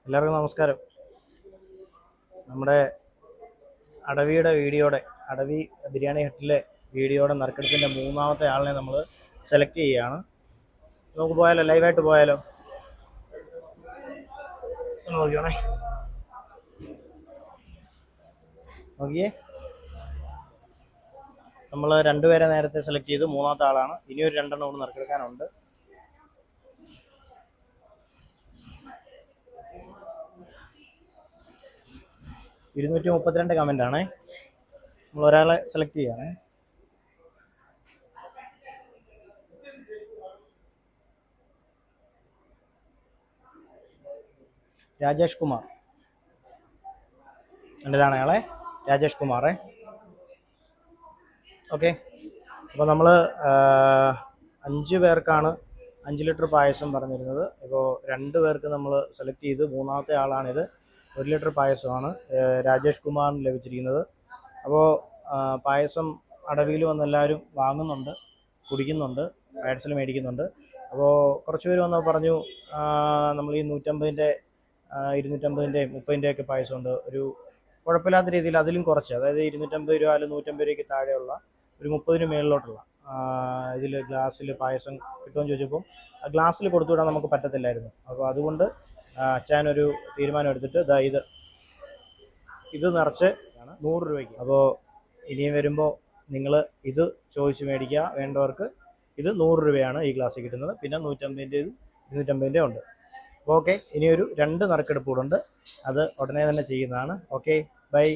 എല്ലാവർക്കും നമസ്കാരം. നമ്മുടെ അടവി ബിരിയാണി ഹട്ടിലെ വീഡിയോയുടെ നറുക്കെടുപ്പിൻ്റെ മൂന്നാമത്തെ ആളിനെ നമ്മൾ സെലക്ട് ചെയ്യുകയാണ്. നമുക്ക് പോയാലോ, ലൈവായിട്ട് പോയാലോ? നോക്കിയേ, നമ്മൾ രണ്ടുപേരെ നേരത്തെ സെലക്ട് ചെയ്തു, മൂന്നാമത്തെ ആളാണ്. ഇനിയൊരു രണ്ടെണ്ണം കൂടി നറുക്കെടുക്കാനുണ്ട്. $232 കമൻ്റ് ആണേ. നമ്മൾ ഒരാളെ സെലക്ട് ചെയ്യുകയാണേ. രാജേഷ് കുമാർ, എൻ്റെതാണ് അയാളെ, രാജേഷ് കുമാറേ. ഓക്കെ, അപ്പോൾ നമ്മൾ 5 പേർക്കാണ് 5 ലിറ്റർ പായസം പറഞ്ഞിരുന്നത്. ഇപ്പോൾ 2 പേർക്ക് നമ്മൾ സെലക്ട് ചെയ്ത്, മൂന്നാമത്തെ ആളാണിത്. 1 ലിറ്റർ പായസമാണ് രാജേഷ് കുമാറിന് ലഭിച്ചിരിക്കുന്നത്. അപ്പോൾ പായസം അടവിയിൽ വന്ന് എല്ലാവരും വാങ്ങുന്നുണ്ട്, കുടിക്കുന്നുണ്ട്, പാഴ്സൽ മേടിക്കുന്നുണ്ട്. അപ്പോൾ കുറച്ച് പേര് വന്ന് പറഞ്ഞു, നമ്മൾ ഈ 150-ൻ്റെ 250-ൻ്റെയും 30-ൻ്റെയൊക്കെ പായസമുണ്ട്, ഒരു കുഴപ്പമില്ലാത്ത രീതിയിൽ അതിലും കുറച്ച്, അതായത് 250 രൂപ അല്ലെങ്കിൽ 150 രൂപയ്ക്ക് താഴെയുള്ള ഒരു 30-ന് മേളിലോട്ടുള്ള ഇതിൽ ഗ്ലാസ്സിൽ പായസം കിട്ടുമെന്ന് ചോദിച്ചപ്പോൾ ഗ്ലാസ്സിൽ കൊടുത്തുവിടാൻ നമുക്ക് പറ്റത്തില്ലായിരുന്നു. അപ്പോൾ അതുകൊണ്ട് അച്ഛനൊരു തീരുമാനം എടുത്തിട്ട് ഇത് നിറച്ച് 100 രൂപയ്ക്ക്. അപ്പോൾ ഇനിയും വരുമ്പോൾ നിങ്ങൾ ഇത് ചോദിച്ച് മേടിക്കുക. വേണ്ടവർക്ക് ഇത് 100 രൂപയാണ് ഈ ഗ്ലാസ്സിൽ കിട്ടുന്നത്. പിന്നെ 150-ൻ്റെയും 250-ൻ്റെയും ഉണ്ട്. ഓക്കെ, ഇനിയൊരു 2 നറുക്കെടുപ്പ് കൂടുണ്ട്, അത് ഉടനെ തന്നെ ചെയ്യുന്നതാണ്. Okay, by.